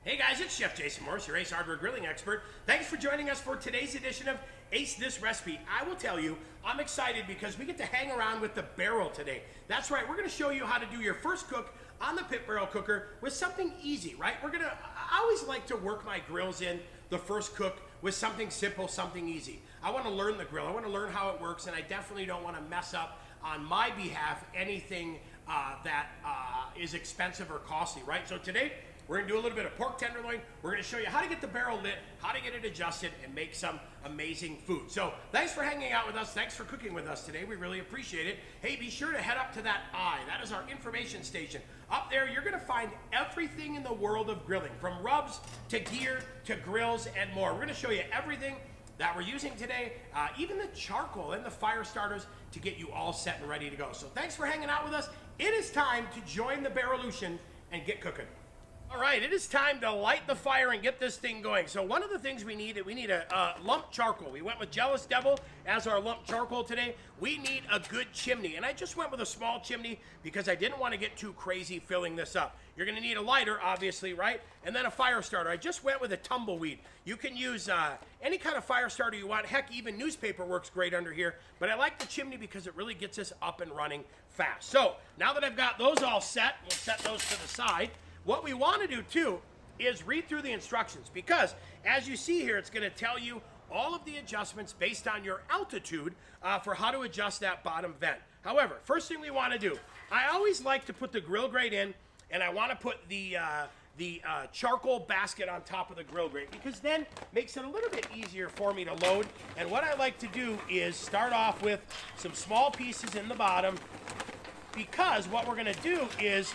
Hey guys, it's Chef Jason Morris, your Ace Hardware grilling expert. Thanks for joining us for today's edition of Ace This Recipe. I will tell you, I'm excited because we get to hang around with the barrel today. That's right, we're gonna show you how to do your first cook on the pit barrel cooker with something easy, right? I always like to work my grills in the first cook with something simple, something easy. I wanna learn the grill, I wanna learn how it works, and I definitely don't wanna mess up on my behalf anything that is expensive or costly, right? So today, we're gonna do a little bit of pork tenderloin. We're gonna show you how to get the barrel lit, how to get it adjusted, and make some amazing food. So thanks for hanging out with us. Thanks for cooking with us today. We really appreciate it. Hey, be sure to head up to that eye. That is our information station. Up there, you're gonna find everything in the world of grilling, from rubs to gear to grills and more. We're gonna show you everything that we're using today, even the charcoal and the fire starters to get you all set and ready to go. So thanks for hanging out with us. It is time to join the Barrelution and get cooking. All right, it is time to light the fire and get this thing going. So one of the things we need a lump charcoal. We went with Jealous Devil as our lump charcoal today. We need a good chimney, and I just went with a small chimney because I didn't want to get too crazy filling this up. You're gonna need a lighter, obviously, right? And then a fire starter. I just went with a tumbleweed. You can use any kind of fire starter you want. Heck, even newspaper works great under here, but I like the chimney because it really gets us up and running fast. So now that I've got those all set, we'll set those to the side. What we want to do too is read through the instructions, because as you see here, it's going to tell you all of the adjustments based on your altitude for how to adjust that bottom vent. However, first thing we want to do, I always like to put the grill grate in, and I want to put the charcoal basket on top of the grill grate, because then makes it a little bit easier for me to load. And what I like to do is start off with some small pieces in the bottom, because what we're going to do is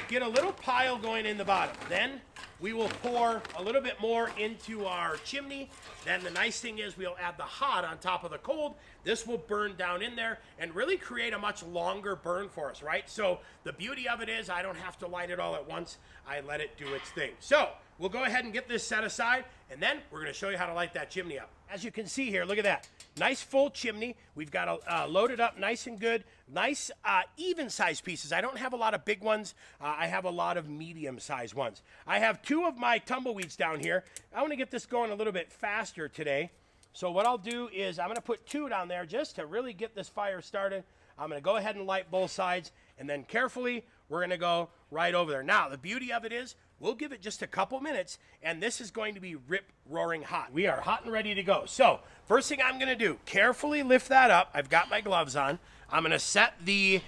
get a little pile going in the bottom. Then we will pour a little bit more into our chimney. Then the nice thing is we'll add the hot on top of the cold. This will burn down in there and really create a much longer burn for us, right? So the beauty of it is I don't have to light it all at once. I let it do its thing. So we'll go ahead and get this set aside, and then we're gonna show you how to light that chimney up. As you can see here, look at that. Nice full chimney. We've got it loaded up nice and good. Nice even sized pieces. I don't have a lot of big ones. I have a lot of medium sized ones. I have two of my tumbleweeds down here. I want to get this going a little bit faster today. So what I'll do is I'm going to put two down there just to really get this fire started. I'm going to go ahead and light both sides, and then carefully we're going to go right over there. Now, the beauty of it is we'll give it just a couple minutes, and this is going to be rip-roaring hot. We are hot and ready to go. So first thing I'm going to do, carefully lift that up. I've got my gloves on. I'm going to set the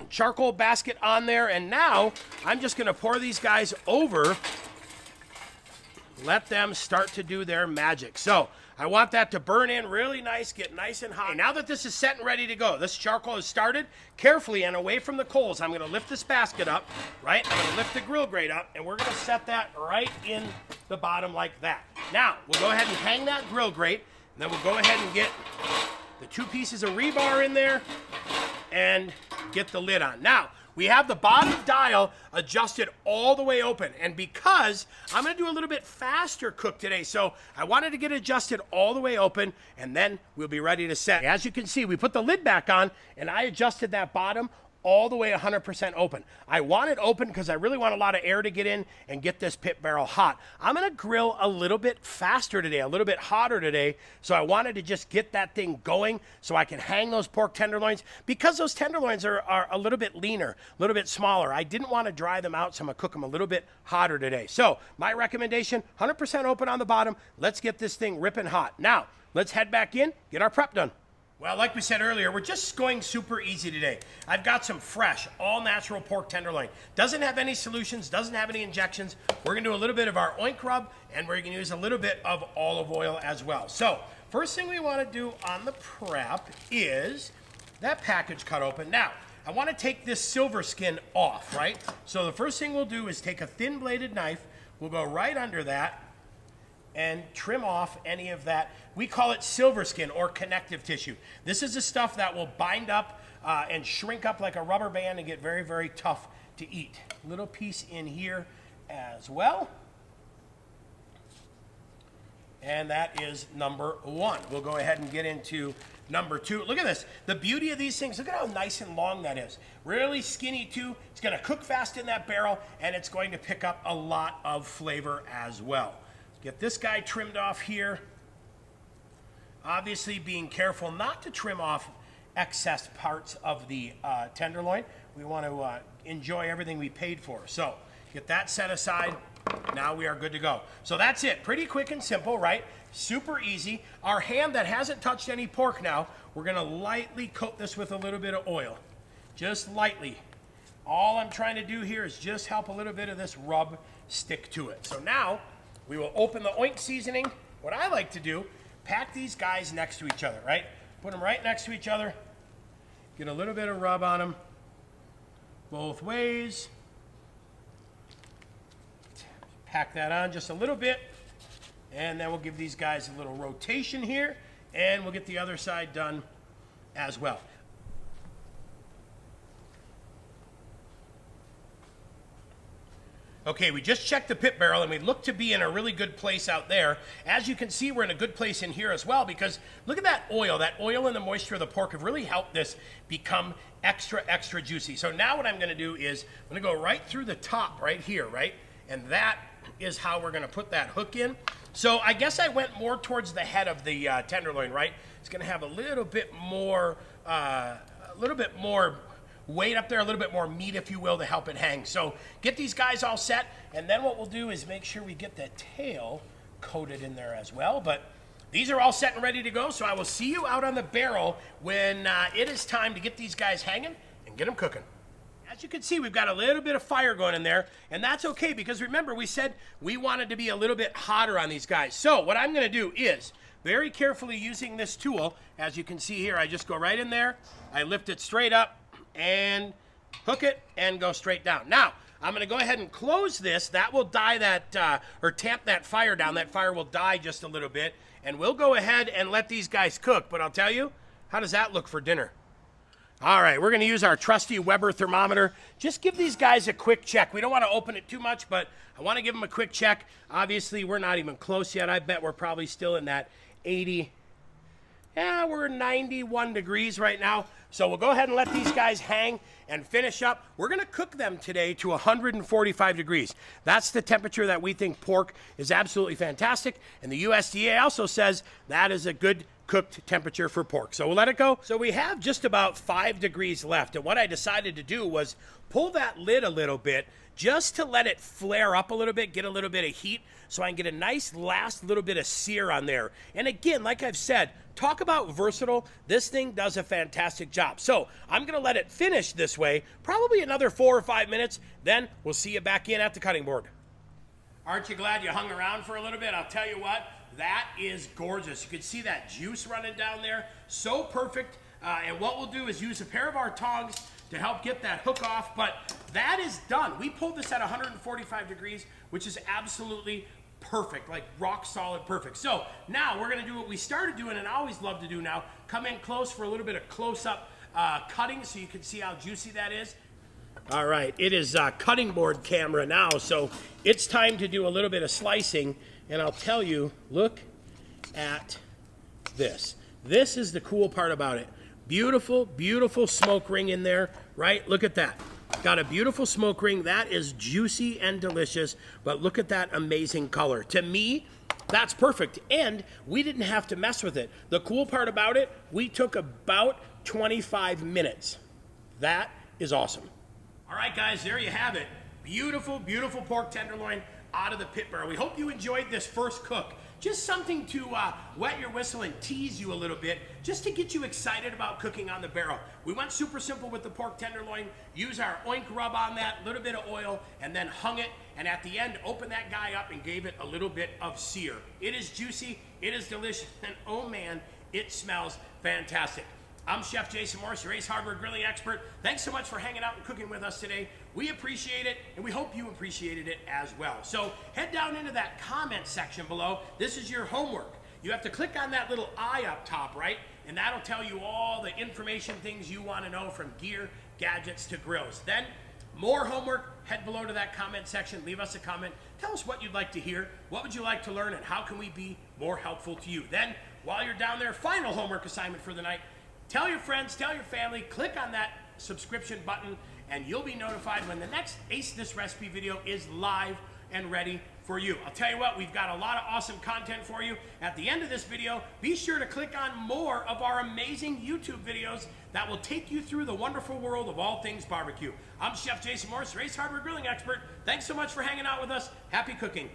charcoal basket on there, and now I'm just going to pour these guys over. Let them start to do their magic. So I want that to burn in really nice, get nice and hot. Okay, now that this is set and ready to go, this charcoal is started, carefully and away from the coals, I'm gonna lift this basket up, right? I'm gonna lift the grill grate up, and we're gonna set that right in the bottom like that. Now, we'll go ahead and hang that grill grate, and then we'll go ahead and get the two pieces of rebar in there and get the lid on. Now, we have the bottom dial adjusted all the way open, and because I'm going to do a little bit faster cook today, so I wanted to get it adjusted all the way open, and then we'll be ready to set. As you can see, we put the lid back on, and I adjusted that bottom all the way 100% open. I want it open because I really want a lot of air to get in and get this pit barrel hot. I'm gonna grill a little bit faster today, a little bit hotter today, so I wanted to just get that thing going so I can hang those pork tenderloins, because those tenderloins are a little bit leaner, a little bit smaller. I didn't want to dry them out, so I'm gonna cook them a little bit hotter today. So my recommendation, 100% open on the bottom. Let's get this thing ripping hot. Now, let's head back in, get our prep done. Well, like we said earlier, we're just going super easy today. I've got some fresh, all-natural pork tenderloin. Doesn't have any solutions, doesn't have any injections. We're gonna do a little bit of our oink rub, and we're gonna use a little bit of olive oil as well. So, first thing we wanna do on the prep is that package cut open. Now, I wanna take this silver skin off, right? So the first thing we'll do is take a thin-bladed knife, we'll go right under that, and trim off any of that. We call it silver skin or connective tissue. This is the stuff that will bind up and shrink up like a rubber band and get very, very tough to eat. Little piece in here as well. And that is number 1. We'll go ahead and get into number 2. Look at this. The beauty of these things, look at how nice and long that is. Really skinny too. It's going to cook fast in that barrel, and it's going to pick up a lot of flavor as well. Get this guy trimmed off here. Obviously being careful not to trim off excess parts of the tenderloin. We want to enjoy everything we paid for. So get that set aside. Now we are good to go. So that's it. Pretty quick and simple, right? Super easy. Our hand that hasn't touched any pork now, we're going to lightly coat this with a little bit of oil. Just lightly. All I'm trying to do here is just help a little bit of this rub stick to it. So now we will open the oink seasoning. What I like to do, pack these guys next to each other, right? Put them right next to each other. Get a little bit of rub on them both ways. Pack that on just a little bit, and then we'll give these guys a little rotation here, and we'll get the other side done as well. Okay, we just checked the pit barrel, and we look to be in a really good place out there. As you can see, we're in a good place in here as well, because look at that oil. That oil and the moisture of the pork have really helped this become extra, extra juicy. So now what I'm going to do is I'm going to go right through the top right here, right? And that is how we're going to put that hook in. So I guess I went more towards the head of the tenderloin, right? It's going to have a little bit more weight up there, a little bit more meat, if you will, to help it hang. So get these guys all set, and then what we'll do is make sure we get the tail coated in there as well. But these are all set and ready to go, so I will see you out on the barrel when it is time to get these guys hanging and get them cooking. As you can see, we've got a little bit of fire going in there, and that's okay, because remember, we said we wanted to be a little bit hotter on these guys. So what I'm going to do is, very carefully using this tool, as you can see here, I just go right in there, I lift it straight up, and hook it, and go straight down. Now, I'm going to go ahead and close this. That will die that, or tamp that fire down. That fire will die just a little bit, and we'll go ahead and let these guys cook. But I'll tell you, how does that look for dinner? All right, we're going to use our trusty Weber thermometer. Just give these guys a quick check. We don't want to open it too much, but I want to give them a quick check. Obviously, we're not even close yet. I bet we're probably still in that 80. Yeah, we're 91 degrees right now. So we'll go ahead and let these guys hang and finish up. We're going to cook them today to 145 degrees. That's the temperature that we think pork is absolutely fantastic. And the USDA also says that is a good cooked temperature for pork. So we'll let it go. So we have just about 5 degrees left. And what I decided to do was pull that lid a little bit just to let it flare up a little bit, get a little bit of heat, so I can get a nice last little bit of sear on there. And again, like I've said, talk about versatile. This thing does a fantastic job. So I'm going to let it finish this way, probably another 4 or 5 minutes. Then we'll see you back in at the cutting board. Aren't you glad you hung around for a little bit? I'll tell you what, that is gorgeous. You can see that juice running down there. So perfect. And what we'll do is use a pair of our tongs to help get that hook off. But that is done. We pulled this at 145 degrees, which is absolutely perfect, like rock solid perfect. So now we're going to do what we started doing and I always love to do now. Come in close for a little bit of close-up cutting so you can see how juicy that is. All right, it is cutting board camera now, so it's time to do a little bit of slicing. And I'll tell you, look at this. This is the cool part about it. Beautiful, beautiful smoke ring in there, right? Look at that. Got a beautiful smoke ring. That is juicy and delicious, but look at that amazing color. To me, that's perfect, and we didn't have to mess with it. The cool part about it, we took about 25 minutes. That is awesome. All right, guys, there you have it. Beautiful, beautiful pork tenderloin out of the pit barrel. We hope you enjoyed this first cook. Just something to wet your whistle and tease you a little bit, just to get you excited about cooking on the barrel. We went super simple with the pork tenderloin, use our oink rub on that, little bit of oil, and then hung it, and at the end, opened that guy up and gave it a little bit of sear. It is juicy, it is delicious, and oh man, it smells fantastic. I'm Chef Jason Morris, your Ace Hardware grilling expert. Thanks so much for hanging out and cooking with us today. We appreciate it, and we hope you appreciated it as well. So head down into that comment section below. This is your homework. You have to click on that little eye up top, right? And that'll tell you all the information, things you want to know, from gear, gadgets to grills. Then, more homework, head below to that comment section, leave us a comment. Tell us what you'd like to hear, what would you like to learn, and how can we be more helpful to you. Then, while you're down there, final homework assignment for the night, tell your friends, tell your family, click on that subscription button, and you'll be notified when the next Ace This Recipe video is live and ready for you. I'll tell you what, we've got a lot of awesome content for you. At the end of this video, be sure to click on more of our amazing YouTube videos that will take you through the wonderful world of all things barbecue. I'm Chef Jason Morris, your Ace Hardware Grilling expert. Thanks so much for hanging out with us. Happy cooking.